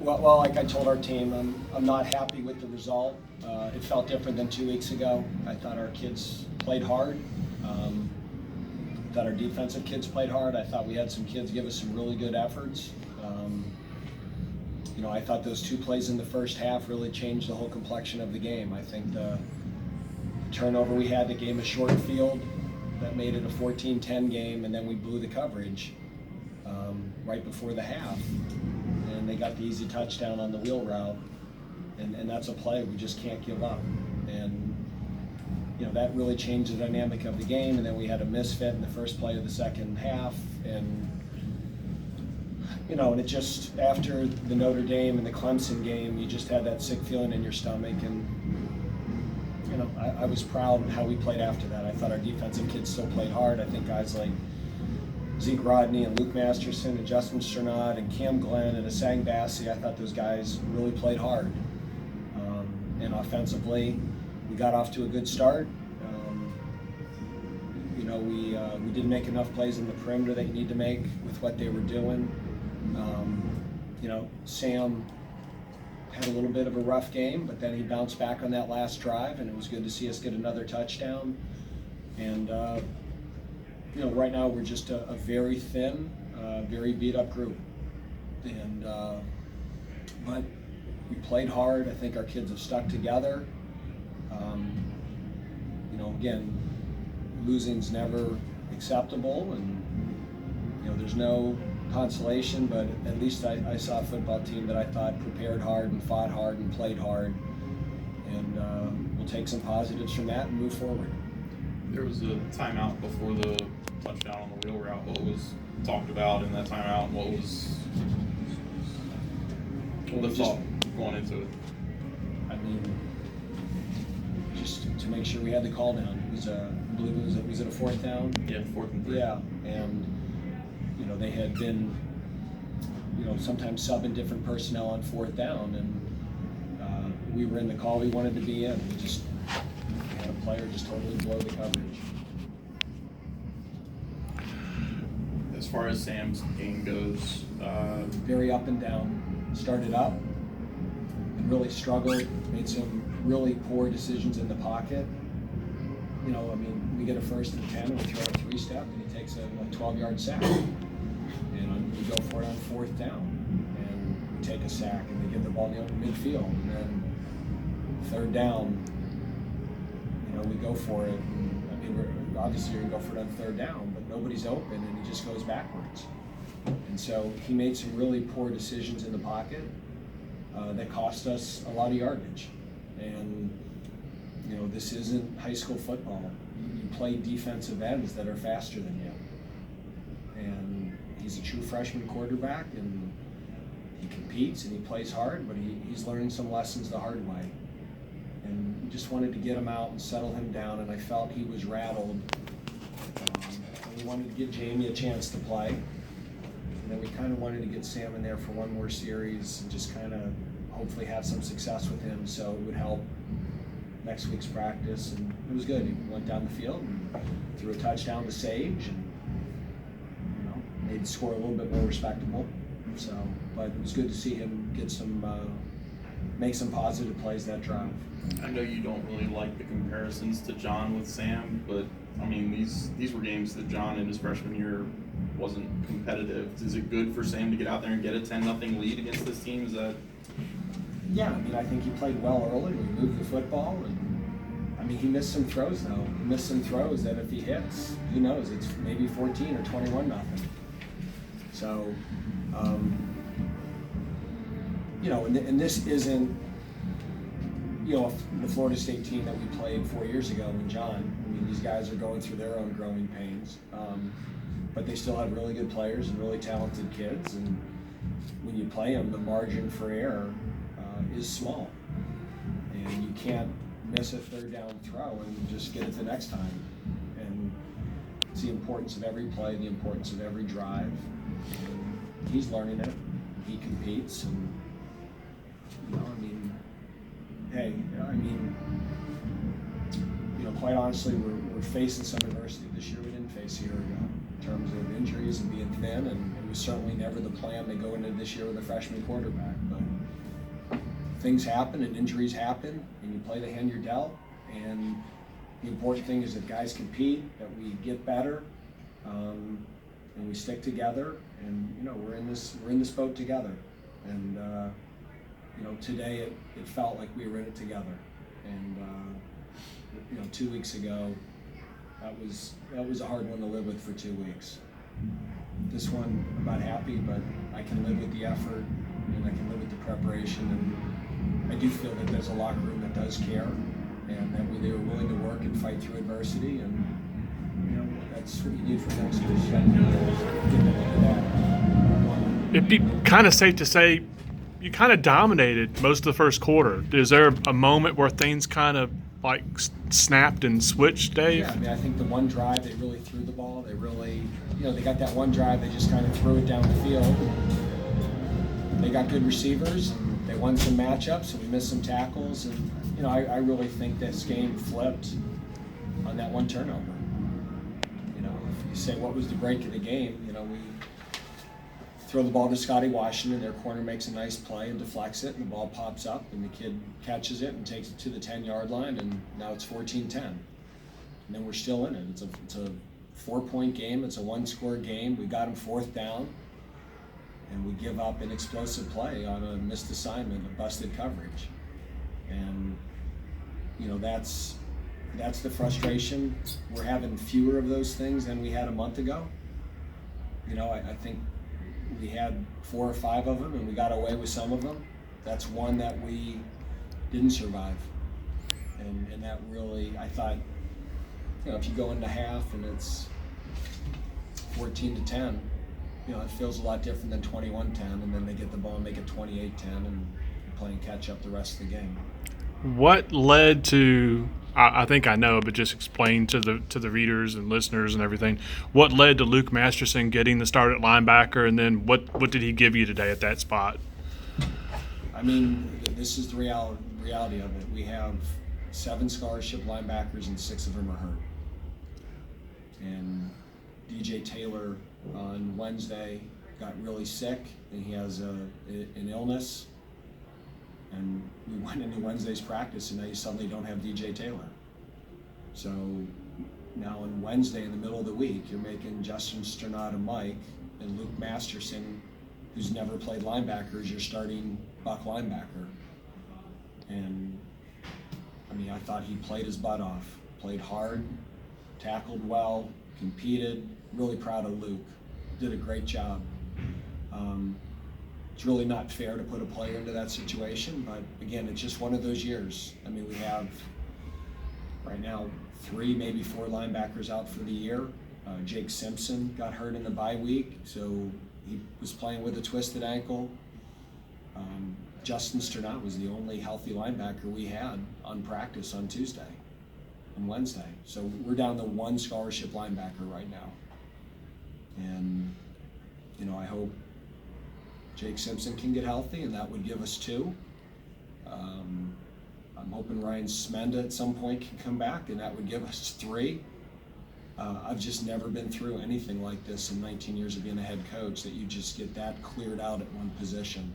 Well, like I told our team, I'm not happy with the result. It felt different than 2 weeks ago. I thought our kids played hard. Thought our defensive kids played hard. I thought we had some kids give us some really good efforts. I thought those 2 plays in the first half really changed the whole complexion of the game. I think the turnover we had that gave a short field that made it a 14-10 game, and then we blew the coverage right before the half. And they got the easy touchdown on the wheel route, and that's a play we just can't give up. And that really changed the dynamic of the game. And then we had a misfit in the first play of the second half, and and it just, after the Notre Dame and the Clemson game, you just had that sick feeling in your stomach. And I was proud of how we played after that. I thought our defensive kids still played hard. I think guys like Zeke Rodney and Luke Masterson and Justin Sternad and Cam Glenn and Asang Bassi, I thought those guys really played hard. And offensively, we got off to a good start. We didn't make enough plays in the perimeter that you need to make with what they were doing. Sam had a little bit of a rough game, but then he bounced back on that last drive, and it was good to see us get another touchdown. And right now we're just a very thin, very beat up group. And but we played hard. I think our kids have stuck together. Again, losing's never acceptable, and there's no consolation, but at least I saw a football team that I thought prepared hard and fought hard and played hard, and we'll take some positives from that and move forward. There was a timeout before the touchdown on the wheel route. What was talked about in that timeout? What was the thought going into it? I mean, just to make sure we had the call down. It was I believe was it a 4th down? Yeah, 4th and 3. Yeah, and they had been sometimes subbing different personnel on 4th down, and we were in the call we wanted to be in. We had a player just totally blow the coverage. As far as Sam's game goes, very up and down. Started up and really struggled, made some really poor decisions in the pocket. We get a 1st and 10 and we throw a 3-step, and he takes a 12-yard sack. And we go for it on 4th down, and we take a sack, and they get the ball in the open midfield. And then 3rd down, we go for it. And, we're obviously going to go for it on 3rd down, but nobody's open, and he just goes backwards. And so he made some really poor decisions in the pocket that cost us a lot of yardage. And this isn't high school football. You play defensive ends that are faster than you. And he's a true freshman quarterback, and he competes and he plays hard, but he's learning some lessons the hard way. And we just wanted to get him out and settle him down, and I felt he was rattled. And we wanted to give Jamie a chance to play. And then we kind of wanted to get Sam in there for one more series and just kind of hopefully have some success with him, so it would help next week's practice. And it was good. He went down the field and threw a touchdown to Sage, and made the score a little bit more respectable. So, but it was good to see him get some, make some positive plays that drive. I know you don't really like the comparisons to John with Sam, but these were games that John in his freshman year wasn't competitive. Is it good for Sam to get out there and get a 10-0 lead against this team? Is that? Yeah, I think he played well early. We moved the football, and he missed some throws though. He missed some throws that if he hits, who knows? It's maybe 14 or 21-0. So, and this isn't, the Florida State team that we played 4 years ago when John. These guys are going through their own growing pains, but they still have really good players and really talented kids. And when you play them, the margin for error is small, and you can't miss a 3rd down throw and just get it the next time. And it's the importance of every play, the importance of every drive. And he's learning it. He competes, and quite honestly, we're facing some adversity this year we didn't face a year ago in terms of injuries and being thin, and it was certainly never the plan to go into this year with a freshman quarterback. But things happen and injuries happen, and you play the hand you're dealt. And the important thing is that guys compete, that we get better, and we stick together. And we're in this boat together. And today it felt like we were in it together. And 2 weeks ago, that was a hard one to live with for 2 weeks. This one, I'm not happy, but I can live with the effort and I can live with the preparation. And I do feel that there's a locker room that does care, and that they were willing to work and fight through adversity. And that's what you need from youngsters. You got to get them into that. It'd be kind of safe to say you kind of dominated most of the first quarter. Is there a moment where things kind of like snapped and switched, Dave? Yeah, I mean, I think the one drive they really threw the ball. They really, they got that one drive. They just kind of threw it down the field. They got good receivers, and they won some matchups, and we missed some tackles. And I really think this game flipped on that one turnover. If you say what was the break of the game, we throw the ball to Scotty Washington, their corner makes a nice play and deflects it, and the ball pops up, and the kid catches it and takes it to the 10-yard line, and now it's 14-10. And then we're still in it. It's a 4-point game. It's a one-score game. We got them 4th down, and we give up an explosive play on a missed assignment, a busted coverage. And that's the frustration. We're having fewer of those things than we had a month ago. I think we had 4 or 5 of them, and we got away with some of them. That's one that we didn't survive. And that really, I thought, if you go into half and it's 14-10, it feels a lot different than 21-10, and then they get the ball and make it 28-10, and playing catch up the rest of the game. What led to, I think I know, but just explain to the readers and listeners and everything, what led to Luke Masterson getting the start at linebacker, and then what did he give you today at that spot? I mean, this is the reality of it. We have 7 scholarship linebackers, and 6 of them are hurt. And DJ Taylor on Wednesday got really sick, and he has an illness. And we went into Wednesday's practice, and now you suddenly don't have DJ Taylor. So now on Wednesday, in the middle of the week, you're making Justin Sternad a Mike, and Luke Masterson, who's never played linebacker, is your starting buck linebacker. And I mean, I thought he played his butt off, played hard, tackled well, competed. Really proud of Luke. Did a great job. It's really not fair to put a player into that situation, but again, it's just one of those years. I mean, we have right now 3, maybe 4 linebackers out for the year. Jake Simpson got hurt in the bye week, so he was playing with a twisted ankle. Justin Sternat was the only healthy linebacker we had on practice on Tuesday and Wednesday. So we're down to 1 scholarship linebacker right now. And, I hope Jake Simpson can get healthy, and that would give us 2. I'm hoping Ryan Smenda at some point can come back, and that would give us 3. I've just never been through anything like this in 19 years of being a head coach, that you just get that cleared out at one position.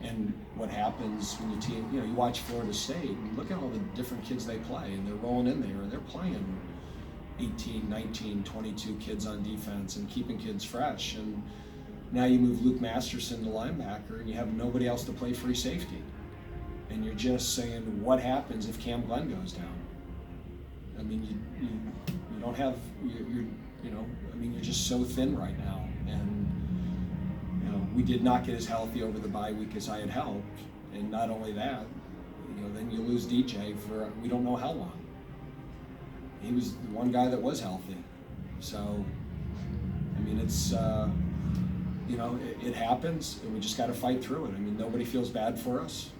And what happens when you watch Florida State, and look at all the different kids they play, and they're rolling in there, and they're playing 18, 19, 22 kids on defense and keeping kids fresh. And now you move Luke Masterson to linebacker, and you have nobody else to play free safety. And you're just saying, what happens if Cam Glenn goes down? I mean, you don't have, you're just so thin right now. And, we did not get as healthy over the bye week as I had hoped. And not only that, then you lose DJ for we don't know how long. He was the one guy that was healthy. So, I mean, it's, it happens, and we just got to fight through it. I mean, nobody feels bad for us.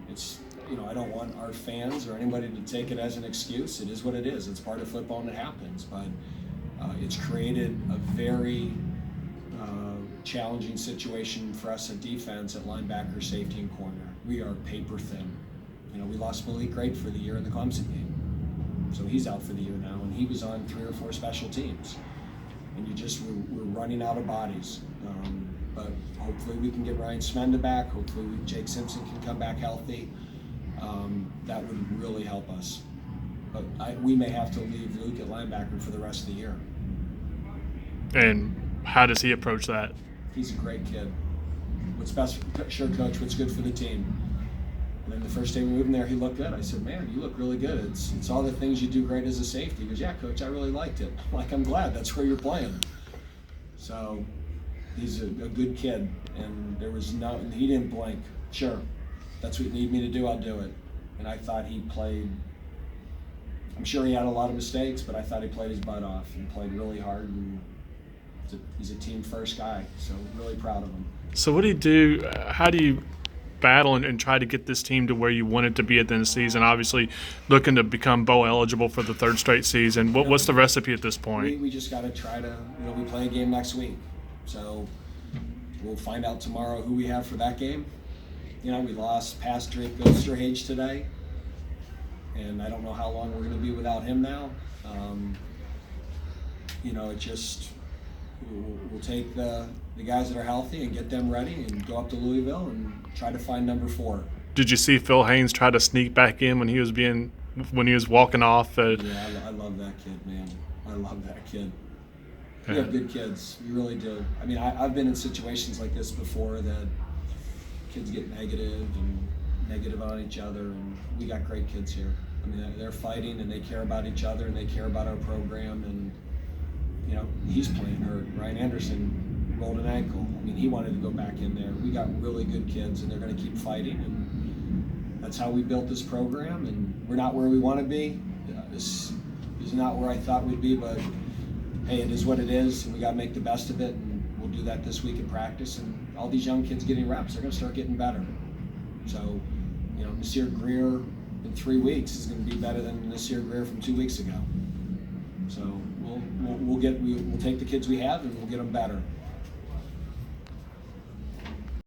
It's, I don't want our fans or anybody to take it as an excuse. It is what it is. It's part of football, and it happens. But it's created a very challenging situation for us at defense, at linebacker, safety, and corner. We are paper thin. We lost Malik Great for the year in the Clemson game. So he's out for the year now, and he was on 3 or 4 special teams. And we're running out of bodies. but hopefully we can get Ryan Smenda back. Hopefully Jake Simpson can come back healthy. That would really help us. But we may have to leave Luke at linebacker for the rest of the year. And how does he approach that? He's a great kid. What's best? Sure, coach. What's good for the team? And then the first day we moved in there, he looked good. I said, "Man, you look really good. It's all the things you do great as a safety." He goes, "Yeah, coach, I really liked it." I'm like, I'm glad. That's where you're playing. So he's a good kid, and he didn't blink. Sure, that's what you need me to do. I'll do it. And I thought he played. I'm sure he had a lot of mistakes, but I thought he played his butt off and played really hard. And he's a team first guy, so really proud of him. So what do you do? How do you battle and try to get this team to where you want it to be at the end of the season? Obviously, looking to become bowl eligible for the third straight season. What's the recipe at this point? We just got to try to. We play a game next week, so we'll find out tomorrow who we have for that game. We lost Patrick Osterhage today, and I don't know how long we're going to be without him now. It just we'll take the guys that are healthy and get them ready and go up to Louisville and try to find number 4. Did you see Phil Haynes try to sneak back in when he was walking off? Yeah, I love that kid, man. I love that kid. We have good kids. We really do. I mean, I've been in situations like this before that kids get negative on each other, and we got great kids here. I mean, they're fighting and they care about each other and they care about our program. And he's playing hurt. Ryan Anderson rolled an ankle. I mean, he wanted to go back in there. We got really good kids, and they're going to keep fighting. And that's how we built this program. And we're not where we want to be. This is not where I thought we'd be, but hey, it is what it is, and we got to make the best of it. And we'll do that this week in practice. And all these young kids getting reps, they're going to start getting better. So, Nasir Greer in 3 weeks is going to be better than Nasir Greer from 2 weeks ago. So we'll take the kids we have and we'll get them better.